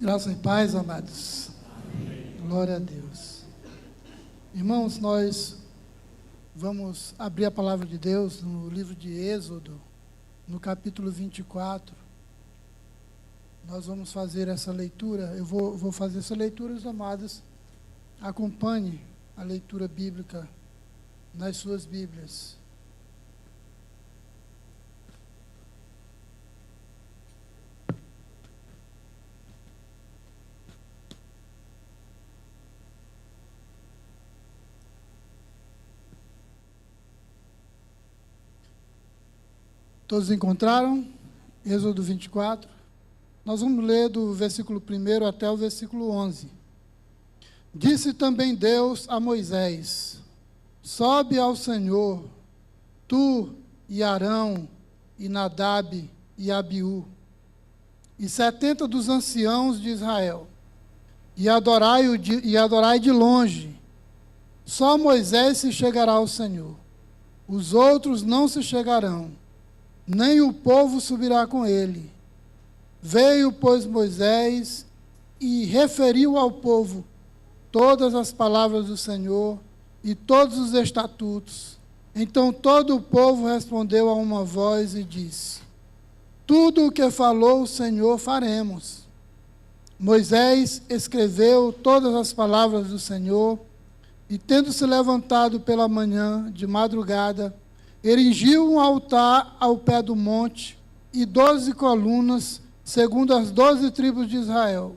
Graça e paz, amados. Amém. Glória a Deus. Irmãos, nós vamos abrir a palavra de Deus no livro de Êxodo, no capítulo 24. Nós vamos fazer essa leitura. Eu vou fazer essa leitura, os amados. Acompanhe a leitura bíblica nas suas Bíblias. Todos encontraram? Êxodo 24. Nós vamos ler do versículo 1 até o versículo 11. Disse também Deus a Moisés: sobe ao Senhor, tu e Arão, e Nadab e Abiú, e 70 dos anciãos de Israel, e adorai de longe. Só Moisés se chegará ao Senhor, os outros não se chegarão, nem o povo subirá com ele. Veio, pois, Moisés e referiu ao povo todas as palavras do Senhor e todos os estatutos. Então todo o povo respondeu a uma voz e disse: tudo o que falou o Senhor faremos. Moisés escreveu todas as palavras do Senhor, e tendo se levantado pela manhã, de madrugada, erigiu um altar ao pé do monte e 12 colunas, segundo as 12 tribos de Israel.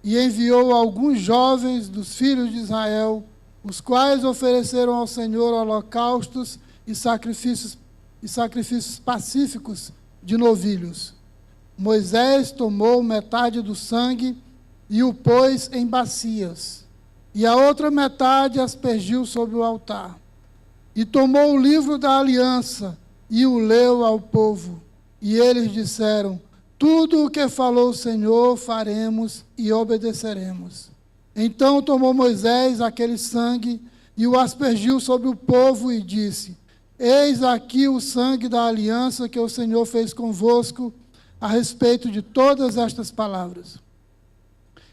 E enviou alguns jovens dos filhos de Israel, os quais ofereceram ao Senhor holocaustos e sacrifícios pacíficos de novilhos. Moisés tomou metade do sangue e o pôs em bacias, e a outra metade aspergiu sobre o altar. E tomou o livro da aliança e o leu ao povo. E eles disseram: tudo o que falou o Senhor faremos e obedeceremos. Então tomou Moisés aquele sangue e o aspergiu sobre o povo e disse: eis aqui o sangue da aliança que o Senhor fez convosco a respeito de todas estas palavras.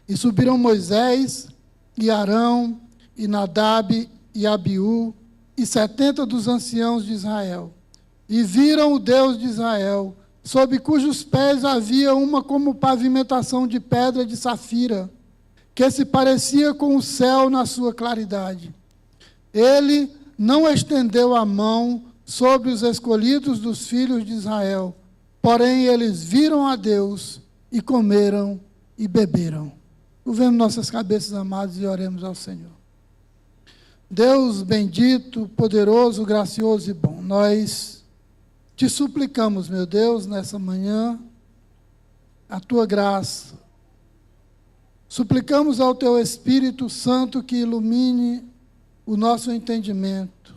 E subiram Moisés e Arão e Nadab e Abiú e 70 dos anciãos de Israel, e viram o Deus de Israel, sob cujos pés havia uma como pavimentação de pedra de safira, que se parecia com o céu na sua claridade. Ele não estendeu a mão sobre os escolhidos dos filhos de Israel, porém eles viram a Deus e comeram e beberam. Curvemos nossas cabeças, amados, e oremos ao Senhor. Deus bendito, poderoso, gracioso e bom, nós te suplicamos, meu Deus, nessa manhã, a tua graça. Suplicamos ao teu Espírito Santo que ilumine o nosso entendimento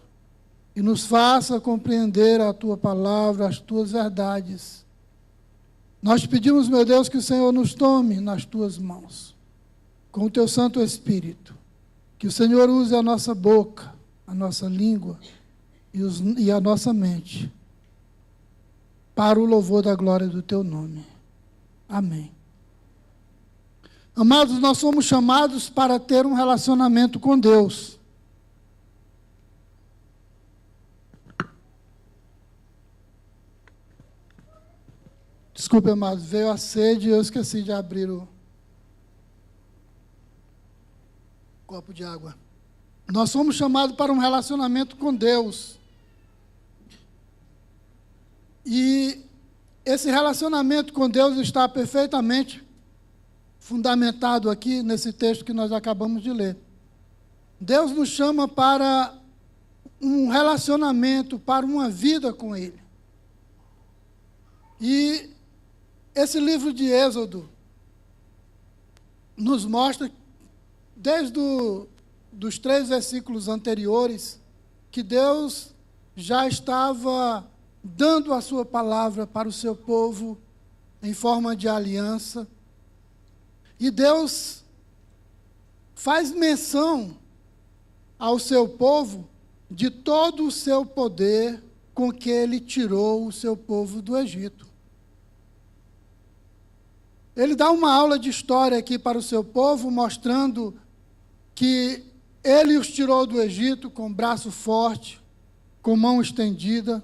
e nos faça compreender a tua palavra, as tuas verdades. Nós te pedimos, meu Deus, que o Senhor nos tome nas tuas mãos, com o teu Santo Espírito. Que o Senhor use a nossa boca, a nossa língua e a nossa mente para o louvor da glória do teu nome. Amém. Amados, nós somos chamados para ter um relacionamento com Deus. Desculpe, amados, veio a sede e eu esqueci de abrir o copo de água. Nós somos chamados para um relacionamento com Deus. E esse relacionamento com Deus está perfeitamente fundamentado aqui nesse texto que nós acabamos de ler. Deus nos chama para um relacionamento, para uma vida com Ele. E esse livro de Êxodo nos mostra, desde dos 3 versículos anteriores, que Deus já estava dando a sua palavra para o seu povo em forma de aliança. E Deus faz menção ao seu povo de todo o seu poder com que ele tirou o seu povo do Egito. ele dá uma aula de história aqui para o seu povo, mostrando que ele os tirou do Egito com braço forte, com mão estendida,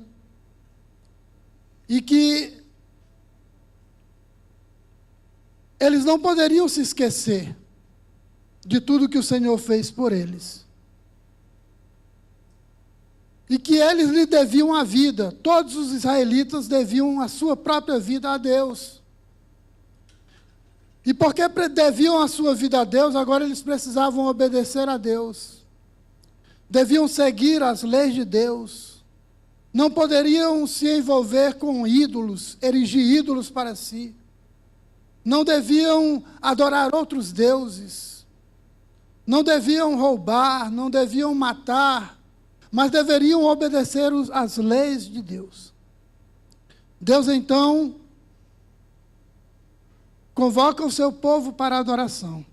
e que eles não poderiam se esquecer de tudo que o Senhor fez por eles. E que eles lhe deviam a vida, todos os israelitas deviam a sua própria vida a Deus. E porque deviam a sua vida a Deus, agora eles precisavam obedecer a Deus. Deviam seguir as leis de Deus. Não poderiam se envolver com ídolos, erigir ídolos para si. Não deviam adorar outros deuses. Não deviam roubar, não deviam matar, mas deveriam obedecer às leis de Deus. Deus, então, convoca o seu povo para a adoração.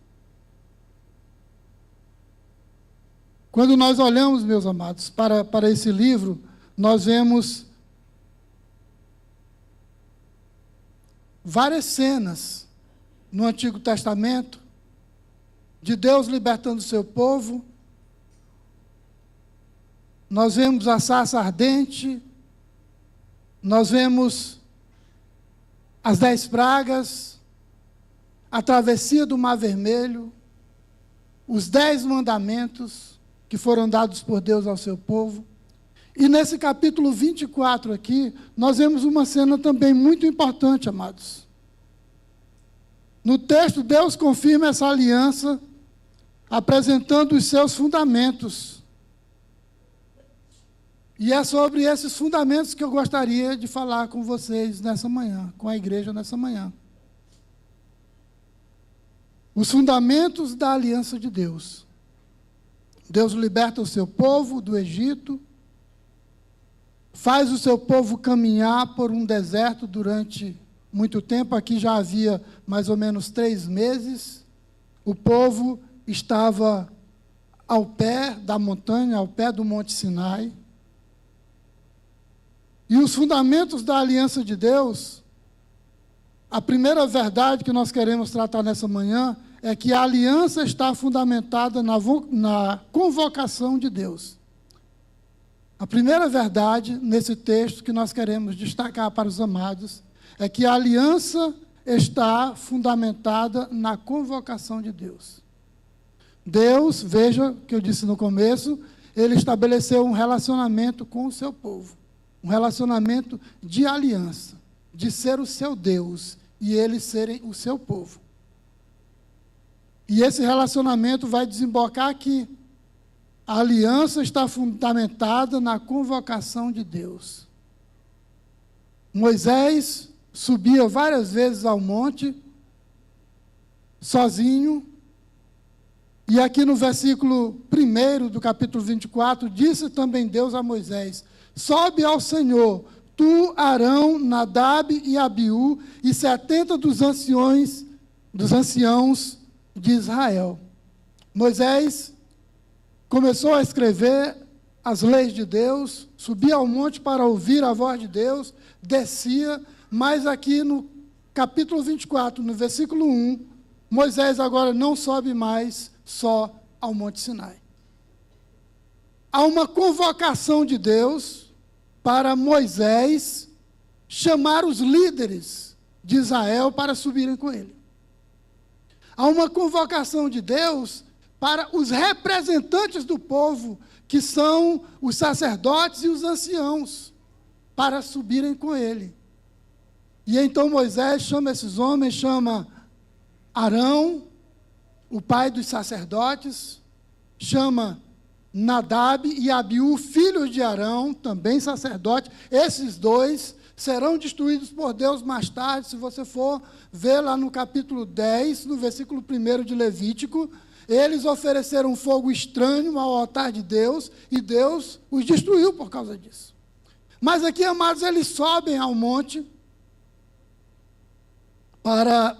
Quando nós olhamos, meus amados, para esse livro, nós vemos várias cenas no Antigo Testamento de Deus libertando o seu povo. Nós vemos a sarça ardente, nós vemos as 10 pragas, a travessia do Mar Vermelho, os 10 mandamentos que foram dados por Deus ao seu povo. E nesse capítulo 24 aqui, nós vemos uma cena também muito importante, amados. No texto, Deus confirma essa aliança, apresentando os seus fundamentos. E é sobre esses fundamentos que eu gostaria de falar com vocês nessa manhã, com a igreja nessa manhã. Os fundamentos da aliança de Deus. Deus liberta o seu povo do Egito, faz o seu povo caminhar por um deserto durante muito tempo. Aqui já havia mais ou menos 3 meses. O povo estava ao pé da montanha, ao pé do Monte Sinai. E os fundamentos da aliança de Deus, a primeira verdade que nós queremos tratar nessa manhã é que a aliança está fundamentada na convocação de Deus. A primeira verdade nesse texto que nós queremos destacar para os amados é que a aliança está fundamentada na convocação de Deus. Deus, veja o que eu disse no começo, ele estabeleceu um relacionamento com o seu povo. Um relacionamento de aliança, de ser o seu Deus e eles serem o seu povo. E esse relacionamento vai desembocar aqui. A aliança está fundamentada na convocação de Deus. Moisés subia várias vezes ao monte, sozinho, e aqui no versículo 1 do capítulo 24, disse também Deus a Moisés: sobe ao Senhor, tu, Arão, Nadab e Abiú, e 70 dos anciãos de Israel. Moisés começou a escrever as leis de Deus, subia ao monte para ouvir a voz de Deus, descia, mas aqui no capítulo 24, no versículo 1, Moisés agora não sobe mais só ao Monte Sinai. Há uma convocação de Deus para Moisés chamar os líderes de Israel para subirem com ele. Há uma convocação de Deus para os representantes do povo, que são os sacerdotes e os anciãos, para subirem com ele. E então Moisés chama esses homens, chama Arão, o pai dos sacerdotes, chama Nadab e Abiú, filhos de Arão, também sacerdote. Esses dois serão destruídos por Deus mais tarde. Se você for ver lá no capítulo 10, no versículo 1 de Levítico, eles ofereceram um fogo estranho ao altar de Deus, e Deus os destruiu por causa disso. Mas aqui, amados, eles sobem ao monte para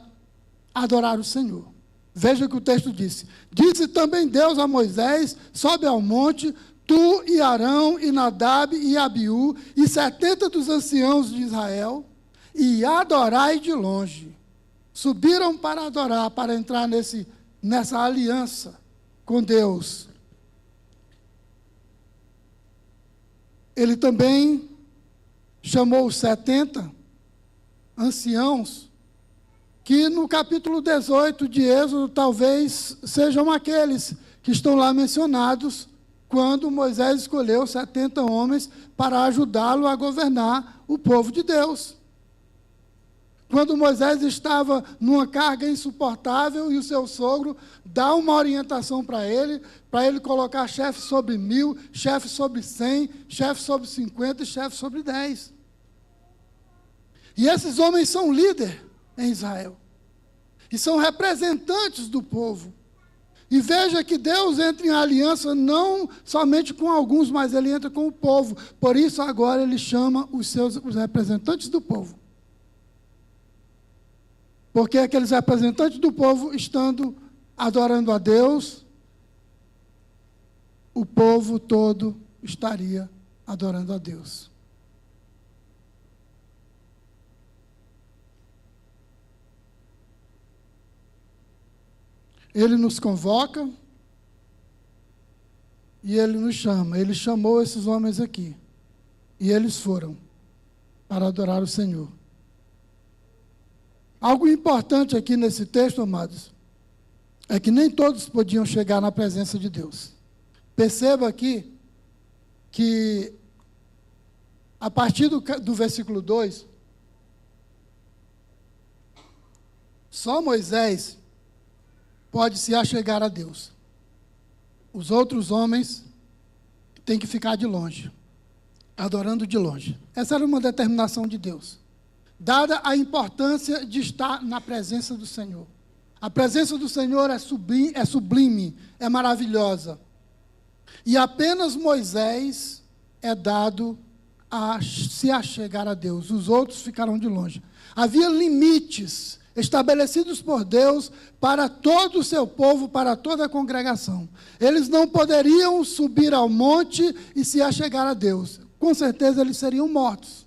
adorar o Senhor. Veja o que o texto disse. Disse também Deus a Moisés: sobe ao monte, tu e Arão e Nadab e Abiú e 70 dos anciãos de Israel, e adorai de longe. subiram para adorar, para entrar nessa aliança com Deus. Ele também chamou os 70 anciãos, que no capítulo 18 de Êxodo talvez sejam aqueles que estão lá mencionados, quando Moisés escolheu 70 homens para ajudá-lo a governar o povo de Deus. Quando Moisés estava numa carga insuportável e o seu sogro dá uma orientação para ele colocar chefe sobre 1000, chefe sobre 100, chefe sobre 50 e chefe sobre 10. E esses homens são líderes em Israel. E são representantes do povo. E veja que Deus entra em aliança não somente com alguns, mas ele entra com o povo. Por isso agora ele chama os representantes do povo. Porque aqueles representantes do povo, estando adorando a Deus, o povo todo estaria adorando a Deus. Ele nos convoca e ele nos chama. Ele chamou esses homens aqui. E eles foram para adorar o Senhor. Algo importante aqui nesse texto, amados, é que nem todos podiam chegar na presença de Deus. Perceba aqui que, a partir do versículo 2, só Moisés pode se achegar a Deus. Os outros homens têm que ficar de longe, adorando de longe. Essa era uma determinação de Deus, dada a importância de estar na presença do Senhor. A presença do Senhor é sublime, é maravilhosa. E apenas Moisés é dado a se achegar a Deus. Os outros ficaram de longe. Havia limites estabelecidos por Deus para todo o seu povo, para toda a congregação. Eles não poderiam subir ao monte e se achegar a Deus. Com certeza eles seriam mortos.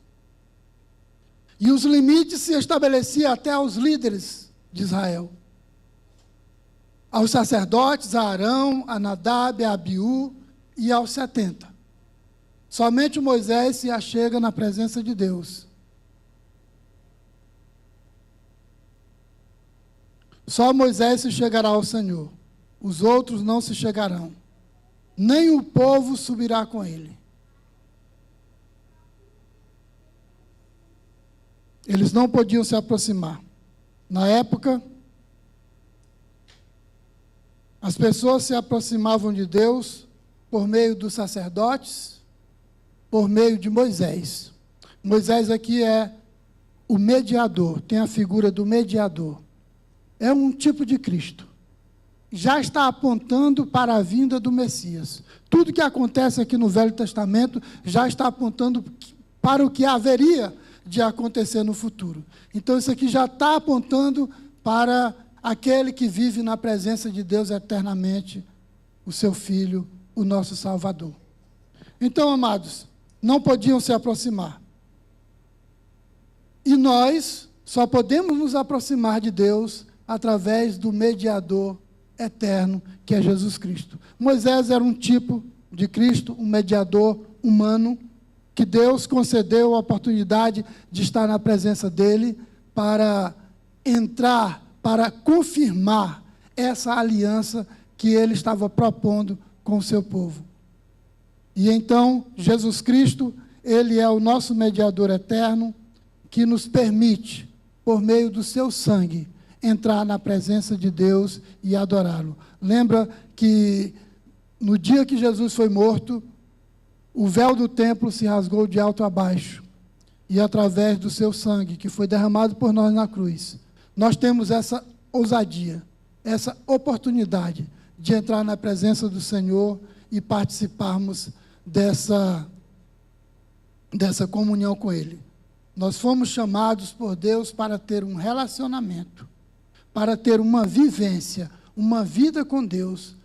E os limites se estabeleciam até aos líderes de Israel. Aos sacerdotes, a Arão, a Nadab, a Abiú e aos 70. Somente Moisés se achega na presença de Deus. Só Moisés se chegará ao Senhor. Os outros não se chegarão. Nem o povo subirá com ele. Eles não podiam se aproximar. Na época, as pessoas se aproximavam de Deus por meio dos sacerdotes, por meio de Moisés. Moisés aqui é o mediador, tem a figura do mediador. É um tipo de Cristo. Já está apontando para a vinda do Messias. Tudo que acontece aqui no Velho Testamento já está apontando para o que haveria de acontecer no futuro. Então, isso aqui já está apontando para aquele que vive na presença de Deus eternamente, o seu Filho, o nosso Salvador. Então, amados, não podiam se aproximar. E nós só podemos nos aproximar de Deus através do mediador eterno, que é Jesus Cristo. Moisés era um tipo de Cristo, um mediador humano, que Deus concedeu a oportunidade de estar na presença dele para entrar, para confirmar essa aliança que ele estava propondo com o seu povo. E então, Jesus Cristo, ele é o nosso mediador eterno, que nos permite, por meio do seu sangue, entrar na presença de Deus e adorá-lo. Lembra que no dia que Jesus foi morto, o véu do templo se rasgou de alto a baixo, e através do seu sangue, que foi derramado por nós na cruz, nós temos essa ousadia, essa oportunidade de entrar na presença do Senhor e participarmos dessa comunhão com Ele. Nós fomos chamados por Deus para ter um relacionamento, para ter uma vivência, uma vida com Deus,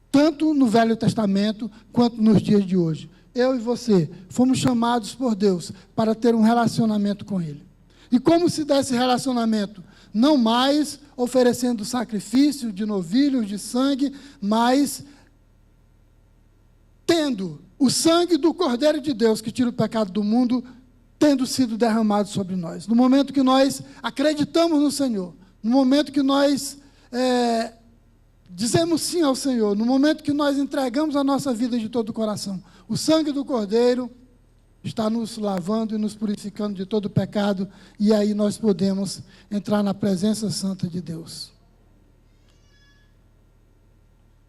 tanto no Velho Testamento quanto nos dias de hoje. Eu e você fomos chamados por Deus para ter um relacionamento com Ele. E como se dá esse relacionamento? não mais oferecendo sacrifício de novilhos, de sangue, mas tendo o sangue do Cordeiro de Deus, que tira o pecado do mundo, tendo sido derramado sobre nós. No momento que nós acreditamos no Senhor, no momento que nós dizemos sim ao Senhor, no momento que nós entregamos a nossa vida de todo o coração, o sangue do Cordeiro está nos lavando e nos purificando de todo o pecado, e aí nós podemos entrar na presença santa de Deus.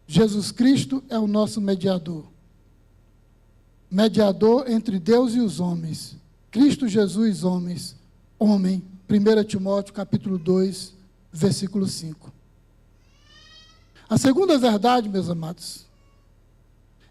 Jesus Cristo é o nosso mediador. Mediador entre Deus e os homens. Cristo Jesus, homem. 1 Timóteo capítulo 2, versículo 5. A segunda verdade, meus amados,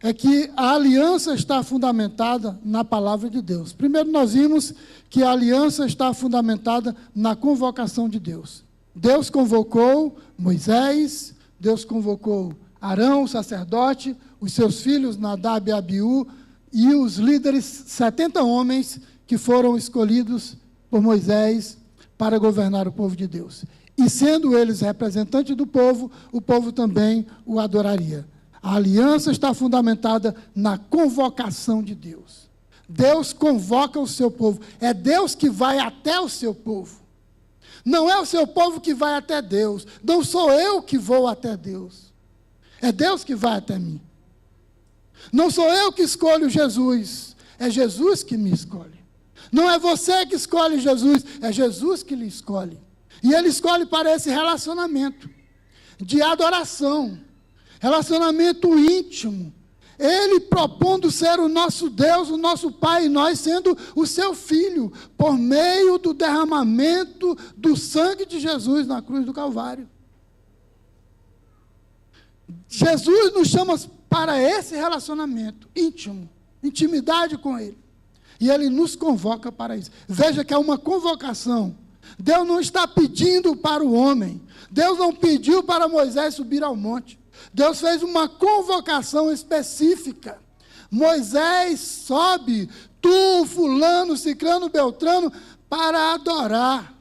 é que a aliança está fundamentada na palavra de Deus. Primeiro nós vimos que a aliança está fundamentada na convocação de Deus. Deus convocou Moisés, Deus convocou Arão, o sacerdote, os seus filhos Nadab e Abiú, e os líderes, 70 homens que foram escolhidos por Moisés para governar o povo de Deus. E sendo eles representantes do povo, o povo também o adoraria. A aliança está fundamentada na convocação de Deus. Deus convoca o seu povo. É Deus que vai até o seu povo. Não é o seu povo que vai até Deus. Não sou eu que vou até Deus. É Deus que vai até mim. Não sou eu que escolho Jesus. É Jesus que me escolhe. Não é você que escolhe Jesus. É Jesus que lhe escolhe. E Ele escolhe para esse relacionamento de adoração. Relacionamento íntimo. Ele propondo ser o nosso Deus, o nosso Pai, e nós sendo o seu Filho, por meio do derramamento do sangue de Jesus na cruz do Calvário. Jesus nos chama para esse relacionamento íntimo, intimidade com Ele. E Ele nos convoca para isso. Veja que é uma convocação. Deus não está pedindo para o homem. Deus não pediu para Moisés subir ao monte. Deus fez uma convocação específica. Moisés sobe, tu, fulano, ciclano, beltrano, para adorar.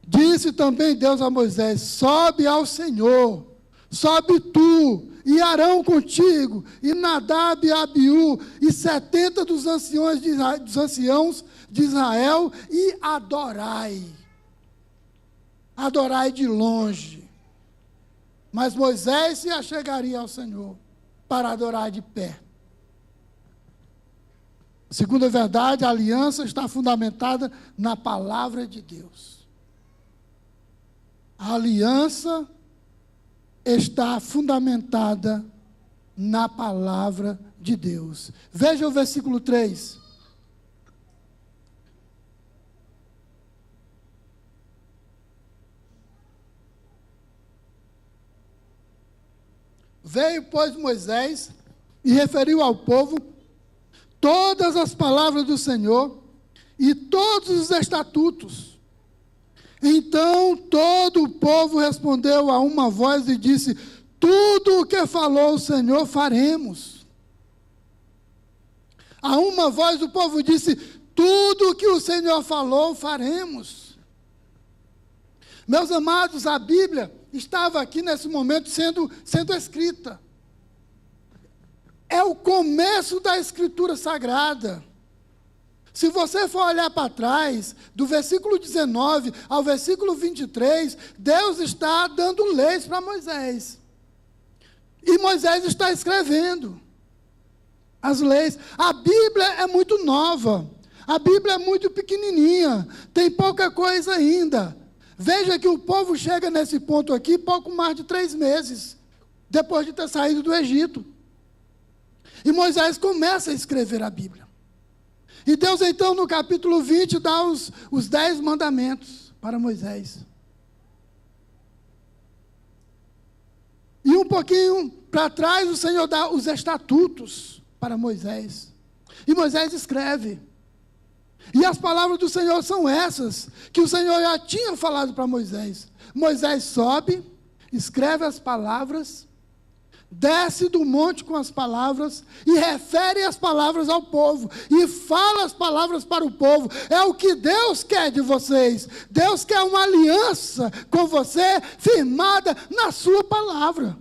Disse também Deus a Moisés, sobe ao Senhor, sobe tu, e Arão contigo, e Nadab e Abiú, e 70 dos anciãos de Israel, e adorai. Adorai de longe. Mas Moisés se achegaria ao Senhor para adorar de pé. Segunda verdade, a aliança está fundamentada na palavra de Deus. A aliança está fundamentada na palavra de Deus. Veja o versículo 3. Veio, pois, Moisés e referiu ao povo todas as palavras do Senhor e todos os estatutos. Então todo o povo respondeu a uma voz e disse, tudo o que falou o Senhor faremos. A uma voz o povo disse, tudo o que o Senhor falou faremos. Meus amados, a Bíblia estava aqui nesse momento sendo escrita. É o começo da Escritura Sagrada. Se você for olhar para trás, do versículo 19 ao versículo 23, Deus está dando leis para Moisés. E Moisés está escrevendo as leis. A Bíblia é muito nova. A Bíblia é muito pequenininha. Tem pouca coisa ainda. Veja que o povo chega nesse ponto aqui pouco mais de 3 meses, depois de ter saído do Egito. E Moisés começa a escrever a Bíblia. E Deus, então, no capítulo 20, dá os 10 mandamentos para Moisés. E um pouquinho para trás, o Senhor dá os estatutos para Moisés. E Moisés escreve. E as palavras do Senhor são essas, que o Senhor já tinha falado para Moisés. Moisés sobe, escreve as palavras, desce do monte com as palavras e refere as palavras ao povo e fala as palavras para o povo. É o que Deus quer de vocês. Deus quer uma aliança com você firmada na sua palavra.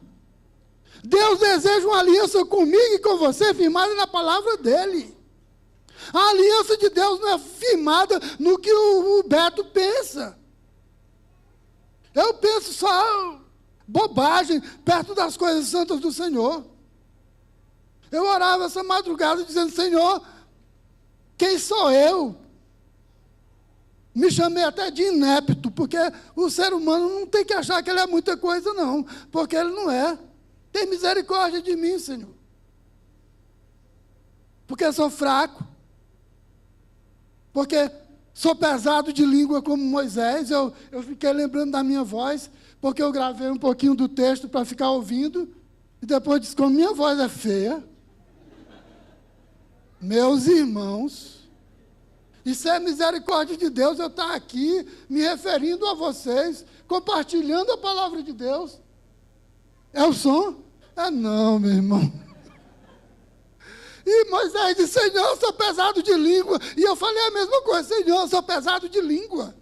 Deus deseja uma aliança comigo e com você firmada na palavra dele. A aliança de Deus não é firmada no que o Beto pensa. Eu penso só bobagem perto das coisas santas do Senhor. Eu orava essa madrugada dizendo: Senhor, quem sou eu? Me chamei até de inepto, porque o ser humano não tem que achar que ele é muita coisa, não, porque ele não é. Tem misericórdia de mim, Senhor, porque eu sou fraco, porque sou pesado de língua como Moisés. Eu fiquei lembrando da minha voz, porque eu gravei um pouquinho do texto para ficar ouvindo, e depois disse: como minha voz é feia. Meus irmãos, isso é misericórdia de Deus, eu estar aqui me referindo a vocês, compartilhando a palavra de Deus. É o som? É não, meu irmão. E Moisés disse: Senhor, eu sou pesado de língua. E eu falei a mesma coisa: Senhor, eu sou pesado de língua.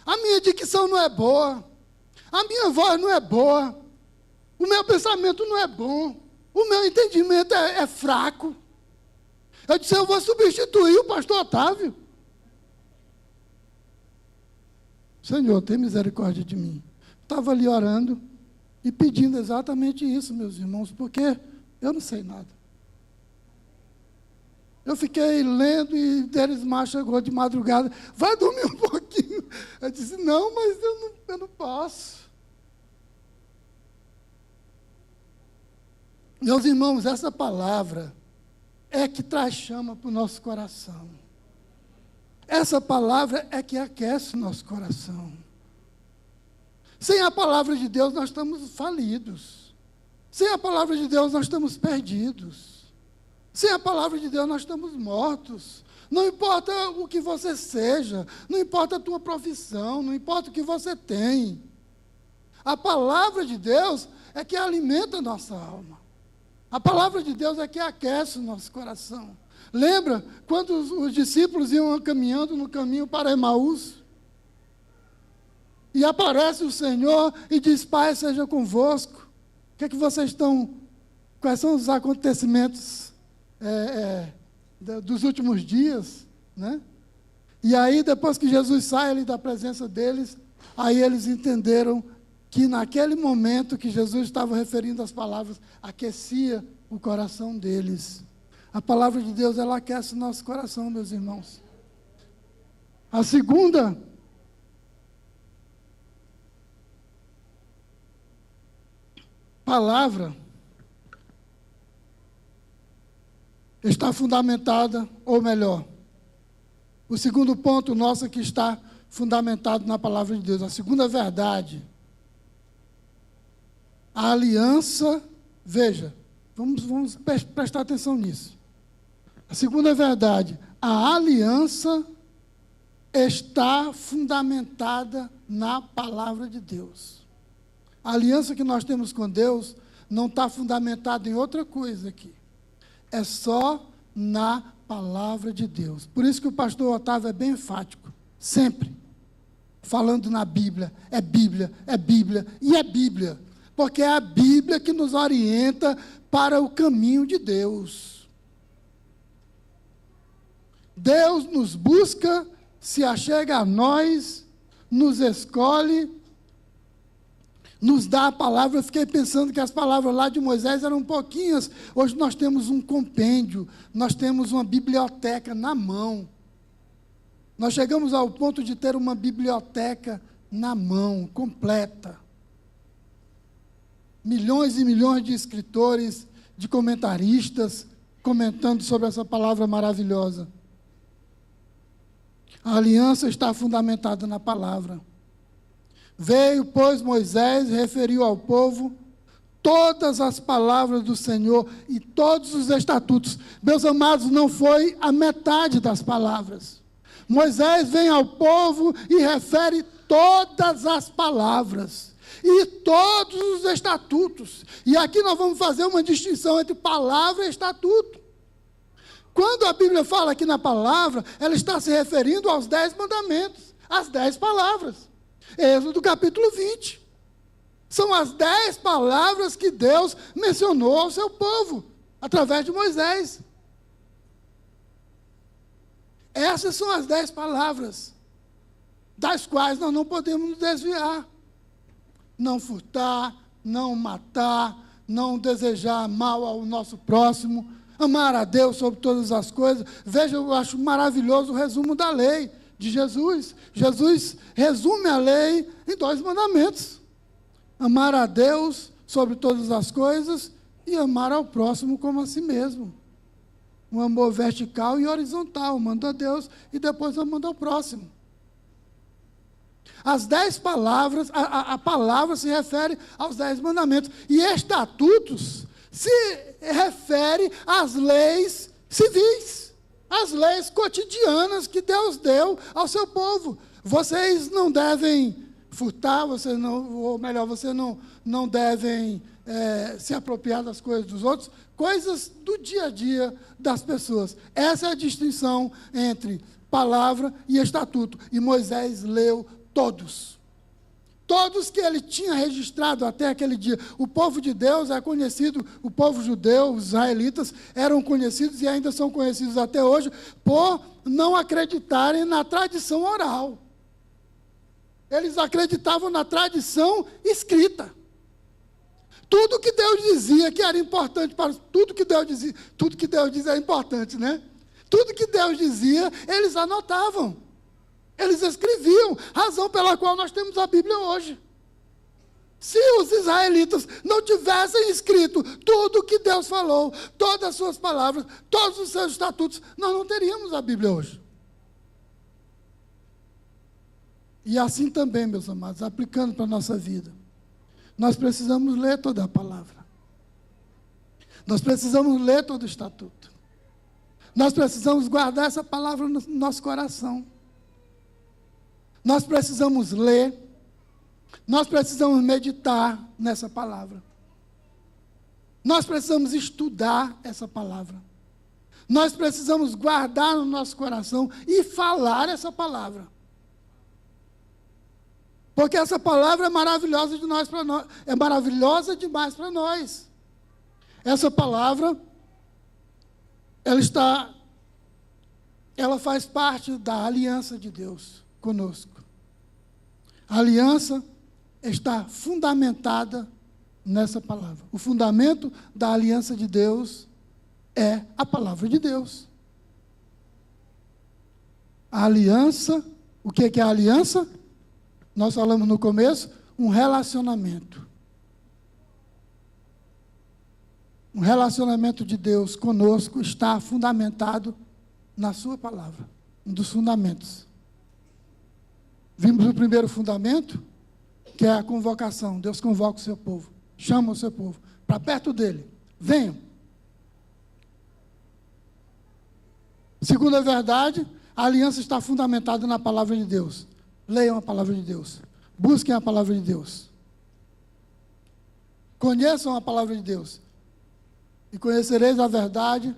A minha dicção não é boa. A minha voz não é boa. O meu pensamento não é bom. O meu entendimento é fraco. Eu disse: eu vou substituir o pastor Otávio. Senhor, tem misericórdia de mim. Estava ali orando e pedindo exatamente isso, meus irmãos, porque eu não sei nada. Eu fiquei lendo e Derismar chegou de madrugada: vai dormir um pouquinho. Eu disse: não, mas eu não posso. Meus irmãos, essa palavra é que traz chama para o nosso coração. Essa palavra é que aquece o nosso coração. Sem a palavra de Deus, nós estamos falidos. Sem a palavra de Deus, nós estamos perdidos. Sem a palavra de Deus, nós estamos mortos. Não importa o que você seja, não importa a tua profissão, não importa o que você tem. A palavra de Deus é que alimenta a nossa alma. A palavra de Deus é que aquece o nosso coração. Lembra quando os discípulos iam caminhando no caminho para Emaús? E aparece o Senhor e diz: Pai, seja convosco. O que é que vocês estão... Quais são os acontecimentos dos últimos dias, né? E aí, depois que Jesus sai ali da presença deles, aí eles entenderam que naquele momento que Jesus estava referindo as palavras, aquecia o coração deles. A palavra de Deus, ela aquece o nosso coração, meus irmãos. A segunda palavra está fundamentada, ou melhor, o segundo ponto nosso aqui está fundamentado na palavra de Deus. A segunda verdade, a aliança, veja, vamos prestar atenção nisso. A segunda verdade, a aliança está fundamentada na palavra de Deus. A aliança que nós temos com Deus não está fundamentada em outra coisa aqui. É só na palavra de Deus. Por isso que o pastor Otávio é bem enfático, sempre falando na Bíblia. É Bíblia, é Bíblia e é Bíblia. Porque é a Bíblia que nos orienta para o caminho de Deus. Deus nos busca, se achega a nós, nos escolhe, nos dá a palavra. Eu fiquei pensando que as palavras lá de Moisés eram pouquinhas. Hoje nós temos um compêndio, nós temos uma biblioteca na mão. Nós chegamos ao ponto de ter uma biblioteca na mão, completa. Milhões e milhões de escritores, de comentaristas, comentando sobre essa palavra maravilhosa. A aliança está fundamentada na palavra. Veio, pois, Moisés e referiu ao povo todas as palavras do Senhor e todos os estatutos. Meus amados, não foi a metade das palavras. Moisés vem ao povo e refere todas as palavras e todos os estatutos. E aqui nós vamos fazer uma distinção entre palavra e estatuto. Quando a Bíblia fala aqui na palavra, ela está se referindo aos 10 mandamentos, às 10 palavras. Êxodo capítulo 20. São as 10 palavras que Deus mencionou ao seu povo, através de Moisés. Essas são as 10 palavras, das quais nós não podemos nos desviar. Não furtar, não matar, não desejar mal ao nosso próximo, amar a Deus sobre todas as coisas. Veja, eu acho maravilhoso o resumo da lei de Jesus. Jesus resume a lei em 2 mandamentos. Amar a Deus sobre todas as coisas e amar ao próximo como a si mesmo. Um amor vertical e horizontal, amando a Deus e depois amando ao próximo. As 10 palavras, a palavra se refere aos 10 mandamentos. E estatutos se refere às leis civis, às leis cotidianas que Deus deu ao seu povo. Vocês não devem furtar, vocês não devem se apropriar das coisas dos outros, coisas do dia a dia das pessoas. Essa é a distinção entre palavra e estatuto. E Moisés leu todos. Todos que ele tinha registrado até aquele dia. O povo de Deus é conhecido, o povo judeu, os israelitas, eram conhecidos e ainda são conhecidos até hoje, por não acreditarem na tradição oral. Eles acreditavam na tradição escrita. Tudo que Deus dizia que era importante para tudo que Deus diz é importante, né? Tudo que Deus dizia, eles anotavam. Eles escreviam, razão pela qual nós temos a Bíblia hoje. Se os israelitas não tivessem escrito tudo o que Deus falou, todas as suas palavras, todos os seus estatutos, nós não teríamos a Bíblia hoje. E assim também, meus amados, aplicando para a nossa vida, nós precisamos ler toda a palavra. Nós precisamos ler todo o estatuto. Nós precisamos guardar essa palavra no nosso coração. Nós precisamos ler, nós precisamos meditar nessa palavra. Nós precisamos estudar essa palavra. Nós precisamos guardar no nosso coração e falar essa palavra. Porque essa palavra é maravilhosa é maravilhosa demais para nós. Essa palavra, ela faz parte da aliança de Deus conosco. A aliança está fundamentada nessa palavra. O fundamento da aliança de Deus é a palavra de Deus. A aliança, o que é a aliança? Nós falamos no começo, um relacionamento. Um relacionamento de Deus conosco está fundamentado na sua palavra, um dos fundamentos. Vimos o primeiro fundamento, que é a convocação. Deus convoca o seu povo, chama o seu povo para perto dele. Venham. Segunda verdade, a aliança está fundamentada na palavra de Deus. Leiam a palavra de Deus. Busquem a palavra de Deus. Conheçam a palavra de Deus. E conhecereis a verdade,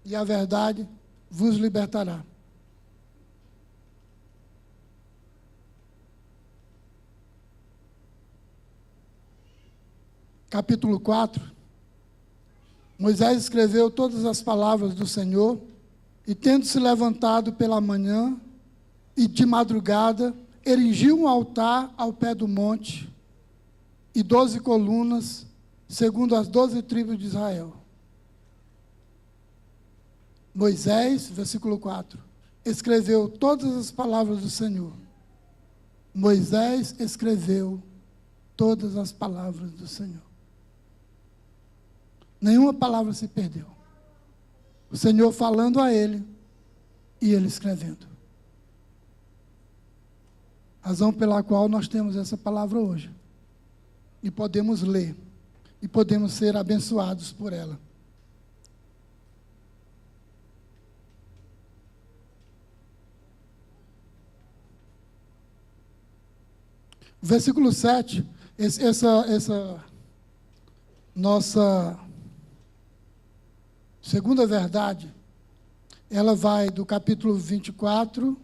e a verdade vos libertará. Capítulo 4. Moisés escreveu todas as palavras do Senhor, e tendo se levantado pela manhã, e de madrugada, erigiu um altar ao pé do monte, e 12 colunas, segundo as 12 tribos de Israel. Moisés, versículo 4, escreveu todas as palavras do Senhor. Moisés escreveu todas as palavras do Senhor. Nenhuma palavra se perdeu. O Senhor falando a ele, e ele escrevendo. Razão pela qual nós temos essa palavra hoje. E podemos ler. E podemos ser abençoados por ela. Versículo 7, essa nossa segunda verdade, ela vai do capítulo 24,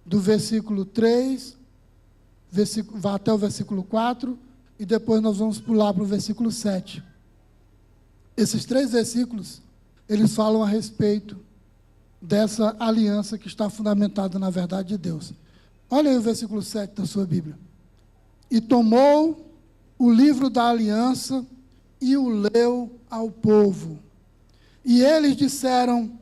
do versículo 3, vai até o versículo 4, e depois nós vamos pular para o versículo 7. Esses 3 versículos, eles falam a respeito dessa aliança que está fundamentada na verdade de Deus. Olha aí o versículo 7 da sua Bíblia. E tomou o livro da aliança e o leu ao povo. E eles disseram: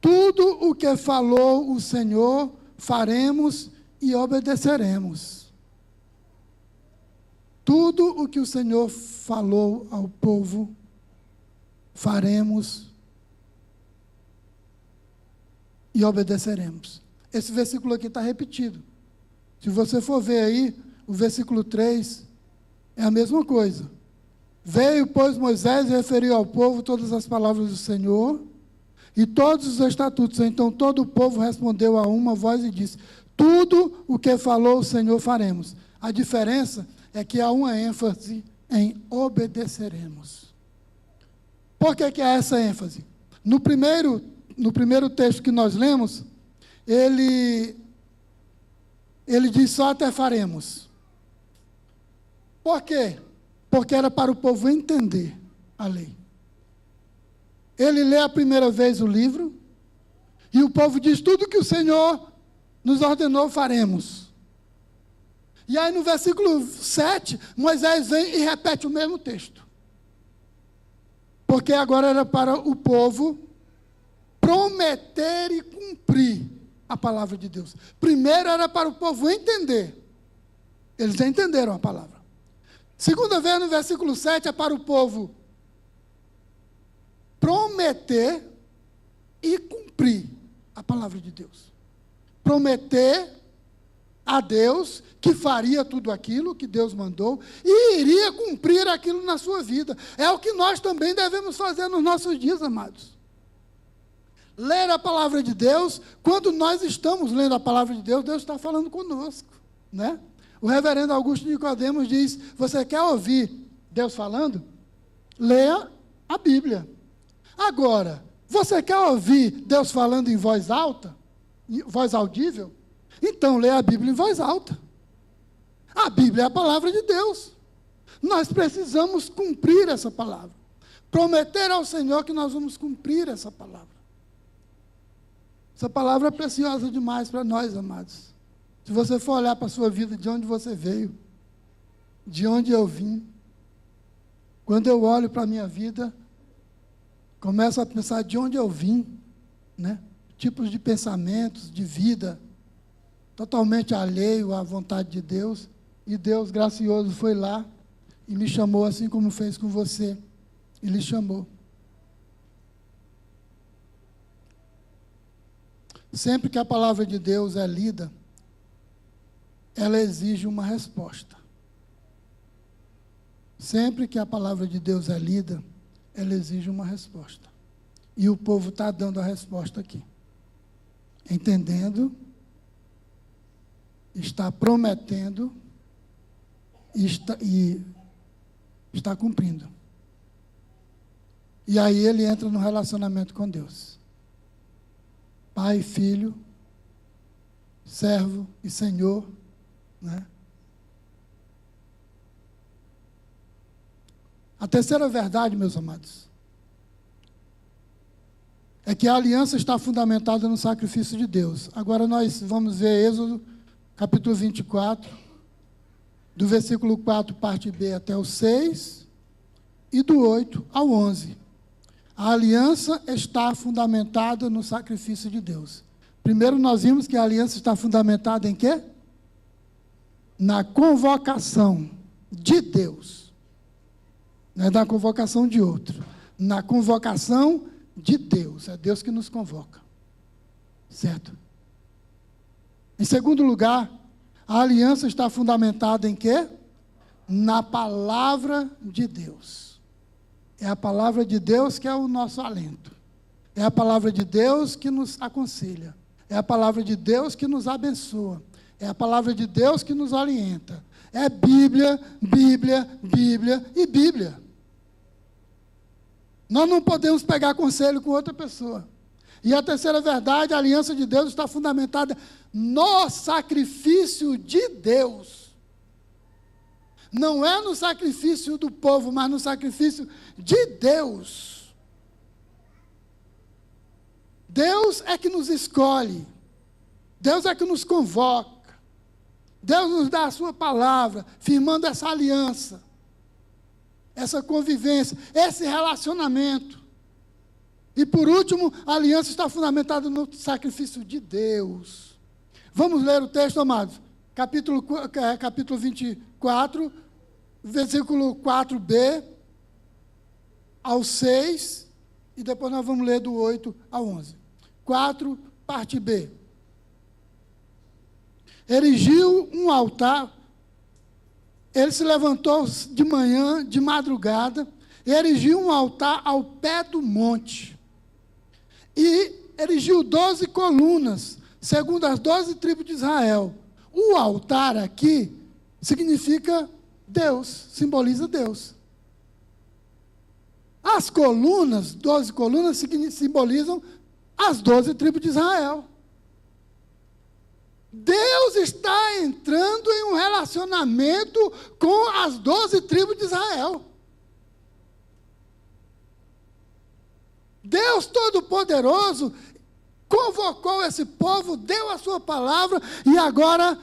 tudo o que falou o Senhor, faremos e obedeceremos. Tudo o que o Senhor falou ao povo, faremos e obedeceremos. Esse versículo aqui está repetido. Se você for ver aí, o versículo 3 é a mesma coisa. Veio, pois, Moisés e referiu ao povo todas as palavras do Senhor e todos os estatutos. Então todo o povo respondeu a uma voz e disse: tudo o que falou o Senhor faremos. A diferença é que há uma ênfase em obedeceremos. Por que há essa ênfase? No primeiro texto que nós lemos, ele diz só até faremos. Por quê? Porque era para o povo entender a lei. Ele lê a primeira vez o livro, e o povo diz: tudo que o Senhor nos ordenou, faremos. E aí no versículo 7, Moisés vem e repete o mesmo texto. Porque agora era para o povo prometer e cumprir a palavra de Deus. Primeiro era para o povo entender. Eles entenderam a palavra. Segunda vez, no versículo 7, é para o povo prometer e cumprir a palavra de Deus. Prometer a Deus que faria tudo aquilo que Deus mandou e iria cumprir aquilo na sua vida. É o que nós também devemos fazer nos nossos dias, amados. Ler a palavra de Deus. Quando nós estamos lendo a palavra de Deus, Deus está falando conosco, né? O reverendo Augusto Nicodemos diz: você quer ouvir Deus falando? Leia a Bíblia. Agora, você quer ouvir Deus falando em voz alta? Em voz audível? Então, leia a Bíblia em voz alta. A Bíblia é a palavra de Deus. Nós precisamos cumprir essa palavra. Prometer ao Senhor que nós vamos cumprir essa palavra. Essa palavra é preciosa demais para nós, amados. Se você for olhar para a sua vida, de onde você veio, de onde eu vim, quando eu olho para a minha vida, começo a pensar de onde eu vim, né? Tipos de pensamentos, de vida, totalmente alheio à vontade de Deus, e Deus gracioso foi lá e me chamou, assim como fez com você, e lhe chamou. Sempre que a palavra de Deus é lida, ela exige uma resposta. Sempre que a palavra de Deus é lida, ela exige uma resposta. E o povo está dando a resposta aqui. Entendendo, está prometendo e está cumprindo. E aí ele entra no relacionamento com Deus. Pai, filho, servo e senhor, né? A terceira verdade, meus amados, é que a aliança está fundamentada no sacrifício de Deus. Agora nós vamos ver Êxodo, capítulo 24, do versículo 4, parte B, até o 6, e do 8 ao 11. A aliança está fundamentada no sacrifício de Deus. Primeiro nós vimos que a aliança está fundamentada em quê? Na convocação de Deus. Não é na convocação de outro. Na convocação de Deus. É Deus que nos convoca. Certo? Em segundo lugar, a aliança está fundamentada em quê? Na palavra de Deus. É a palavra de Deus que é o nosso alento. É a palavra de Deus que nos aconselha. É a palavra de Deus que nos abençoa. É a palavra de Deus que nos orienta. É Bíblia, Bíblia, Bíblia e Bíblia. Nós não podemos pegar conselho com outra pessoa. E a terceira verdade, a aliança de Deus está fundamentada no sacrifício de Deus. Não é no sacrifício do povo, mas no sacrifício de Deus. Deus é que nos escolhe. Deus é que nos convoca. Deus nos dá a sua palavra, firmando essa aliança, essa convivência, esse relacionamento. E por último, a aliança está fundamentada no sacrifício de Deus. Vamos ler o texto, amados. Capítulo 24, versículo 4b ao 6, e depois nós vamos ler do 8 ao 11. 4, parte B. Erigiu um altar, ele se levantou de manhã, de madrugada, e erigiu um altar ao pé do monte. E erigiu 12 colunas, segundo as 12 tribos de Israel. O altar aqui significa Deus, simboliza Deus. As colunas, 12 colunas, simbolizam as 12 tribos de Israel. Deus está entrando em um relacionamento com as 12 tribos de Israel. Deus Todo-Poderoso convocou esse povo, deu a sua palavra, e agora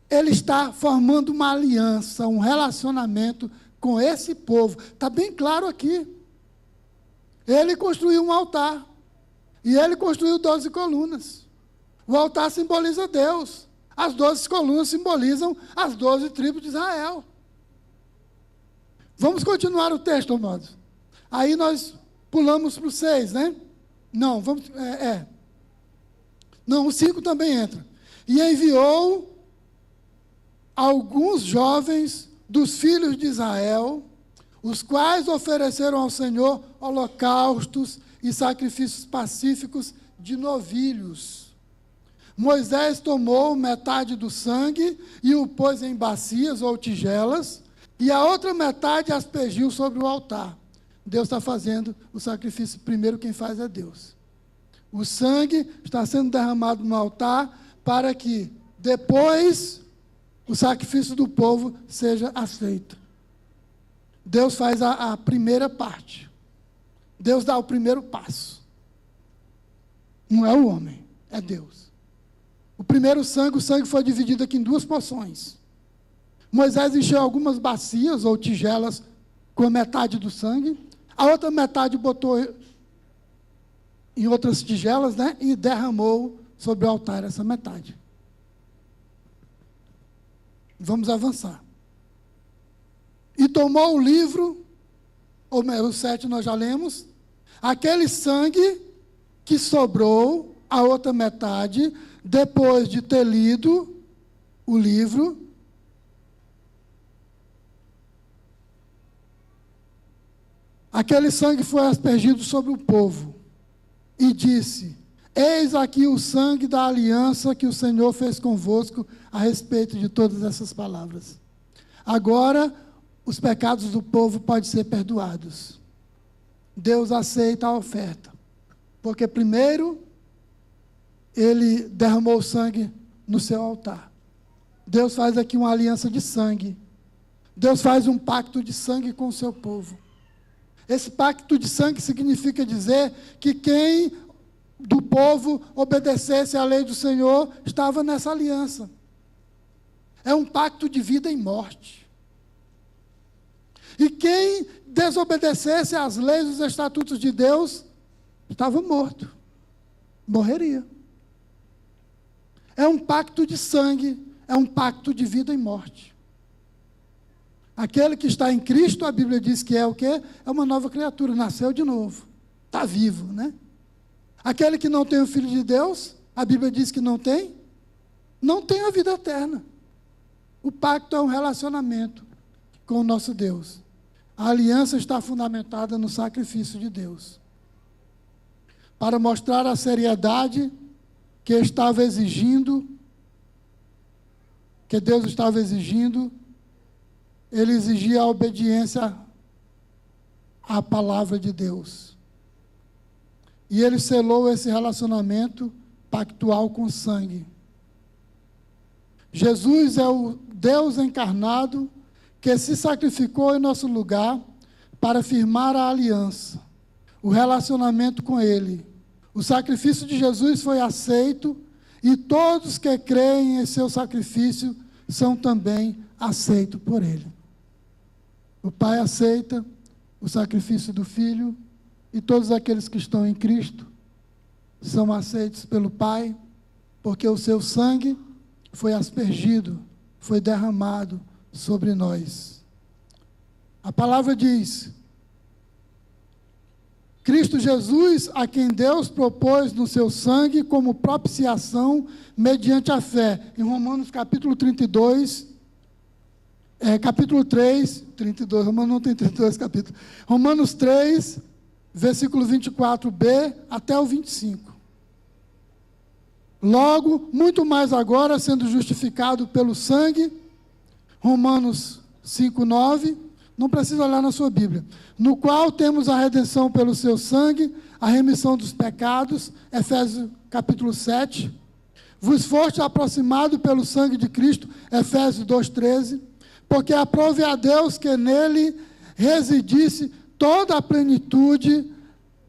Ele está formando uma aliança, um relacionamento com esse povo. Está bem claro aqui. Ele construiu um altar, e ele construiu 12 colunas. O altar simboliza Deus. As 12 colunas simbolizam as 12 tribos de Israel. Vamos continuar o texto, amados. Aí nós pulamos para o 6, né? Não, vamos... Não, o 5 também entra. E enviou alguns jovens dos filhos de Israel, os quais ofereceram ao Senhor holocaustos e sacrifícios pacíficos de novilhos. Moisés tomou metade do sangue e o pôs em bacias ou tigelas, e a outra metade aspergiu sobre o altar. Deus está fazendo o sacrifício. Primeiro quem faz é Deus. O sangue está sendo derramado no altar para que depois o sacrifício do povo seja aceito. Deus faz a primeira parte. Deus dá o primeiro passo. Não é o homem, é Deus. O primeiro sangue, o sangue foi dividido aqui em duas porções. Moisés encheu algumas bacias ou tigelas com a metade do sangue. A outra metade botou em outras tigelas, né? E derramou sobre o altar essa metade. Vamos avançar. E tomou o livro, ou o 7 nós já lemos, aquele sangue que sobrou, a outra metade, depois de ter lido o livro, aquele sangue foi aspergido sobre o povo, e disse: eis aqui o sangue da aliança que o Senhor fez convosco a respeito de todas essas palavras. Agora, os pecados do povo podem ser perdoados. Deus aceita a oferta, porque primeiro ele derramou o sangue no seu altar. Deus faz aqui uma aliança de sangue. Deus faz um pacto de sangue com o seu povo. Esse pacto de sangue significa dizer que quem do povo obedecesse à lei do Senhor estava nessa aliança. É um pacto de vida e morte. E quem desobedecesse às leis e os estatutos de Deus estava morto. Morreria. É um pacto de sangue, é um pacto de vida e morte. Aquele que está em Cristo, a Bíblia diz que é o quê? É uma nova criatura, nasceu de novo, está vivo, né? Aquele que não tem o Filho de Deus, a Bíblia diz que não tem a vida eterna. O pacto é um relacionamento com o nosso Deus. A aliança está fundamentada no sacrifício de Deus. Para mostrar a seriedade que estava exigindo, que Deus estava exigindo, ele exigia a obediência à palavra de Deus. E ele selou esse relacionamento pactual com sangue. Jesus é o Deus encarnado que se sacrificou em nosso lugar para firmar a aliança, o relacionamento com Ele. O sacrifício de Jesus foi aceito e todos que creem em seu sacrifício são também aceitos por Ele. O Pai aceita o sacrifício do Filho e todos aqueles que estão em Cristo são aceitos pelo Pai, porque o seu sangue foi aspergido, foi derramado sobre nós. A palavra diz: Cristo Jesus, a quem Deus propôs no seu sangue como propiciação mediante a fé. Em Romanos capítulo 32, capítulo 3, 32, Romanos não tem 32 capítulos. Romanos 3, versículo 24b até o 25. Logo, muito mais agora, sendo justificado pelo sangue, Romanos 5, 9, não precisa olhar na sua Bíblia, no qual temos a redenção pelo seu sangue, a remissão dos pecados, Efésios capítulo 7, vos foste aproximado pelo sangue de Cristo, Efésios 2, 13, porque aprove a Deus que nele residisse toda a plenitude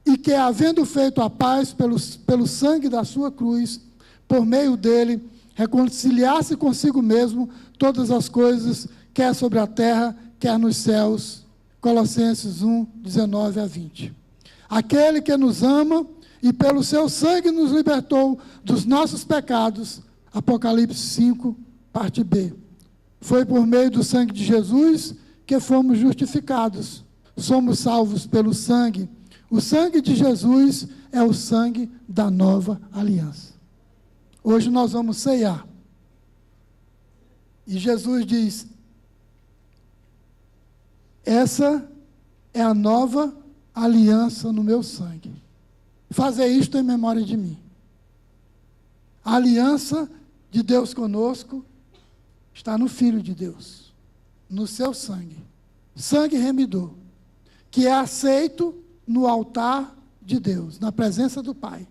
e que, havendo feito a paz pelo sangue da sua cruz, por meio dele, reconciliasse consigo mesmo todas as coisas, quer sobre a terra, quer nos céus. Colossenses 1, 19 a 20. Aquele que nos ama e pelo seu sangue nos libertou dos nossos pecados. Apocalipse 5, parte B. Foi por meio do sangue de Jesus que fomos justificados. Somos salvos pelo sangue. O sangue de Jesus é o sangue da nova aliança. Hoje nós vamos ceiar. E Jesus diz: essa é a nova aliança no meu sangue. Fazer isto em memória de mim. A aliança de Deus conosco está no Filho de Deus, no seu sangue. Sangue remidor, que é aceito no altar de Deus, na presença do Pai.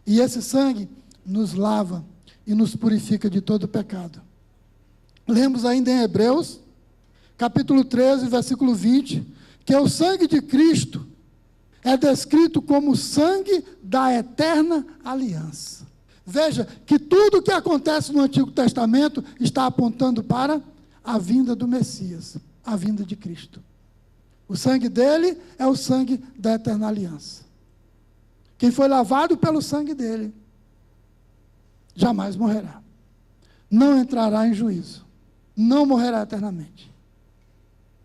E esse sangue nos lava e nos purifica de todo pecado. Lemos ainda em Hebreus, capítulo 13, versículo 20, que o sangue de Cristo é descrito como o sangue da eterna aliança. Veja que tudo o que acontece no Antigo Testamento está apontando para a vinda do Messias, a vinda de Cristo. O sangue dele é o sangue da eterna aliança. Quem foi lavado pelo sangue dele jamais morrerá. Não entrará em juízo. Não morrerá eternamente.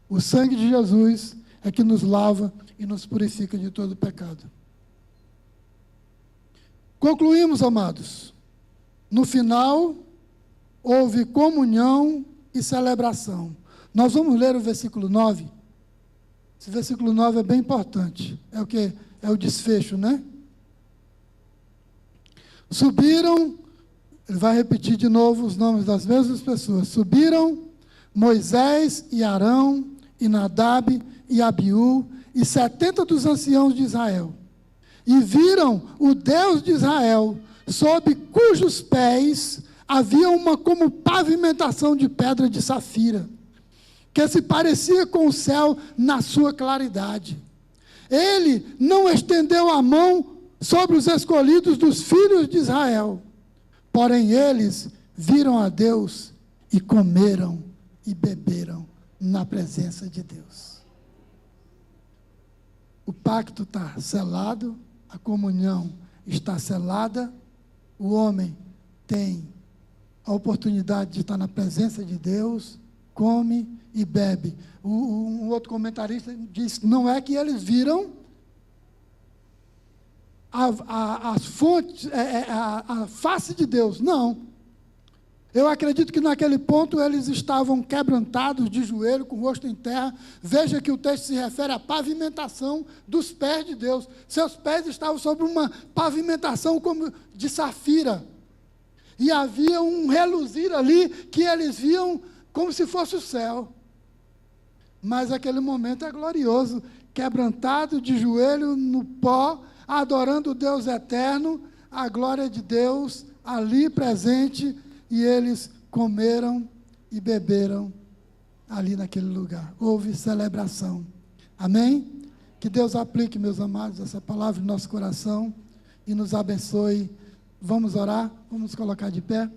O sangue de Jesus é que nos lava e nos purifica de todo pecado. Concluímos, amados. No final, houve comunhão e celebração. Nós vamos ler o versículo 9. Esse versículo 9 é bem importante. É o que? É o desfecho, né? Subiram, ele vai repetir de novo os nomes das mesmas pessoas. Subiram Moisés e Arão e Nadab e Abiú e 70 dos anciãos de Israel. E viram o Deus de Israel, sob cujos pés havia uma como pavimentação de pedra de safira, que se parecia com o céu na sua claridade. Ele não estendeu a mão sobre os escolhidos dos filhos de Israel, porém eles viram a Deus e comeram e beberam na presença de Deus. O pacto está selado, a comunhão está selada, o homem tem a oportunidade de estar na presença de Deus, come e bebe. Um outro comentarista diz, não é que eles viram as fontes, a face de Deus, não. Eu acredito que naquele ponto eles estavam quebrantados de joelho, com o rosto em terra. Veja que o texto se refere à pavimentação dos pés de Deus. Seus pés estavam sobre uma pavimentação como de safira. E havia um reluzir ali que eles viam como se fosse o céu. Mas aquele momento é glorioso, quebrantado de joelho no pó, adorando o Deus eterno, a glória de Deus ali presente, e eles comeram e beberam ali naquele lugar. Houve celebração. Amém? Que Deus aplique, meus amados, essa palavra no nosso coração e nos abençoe. Vamos orar? Vamos colocar de pé?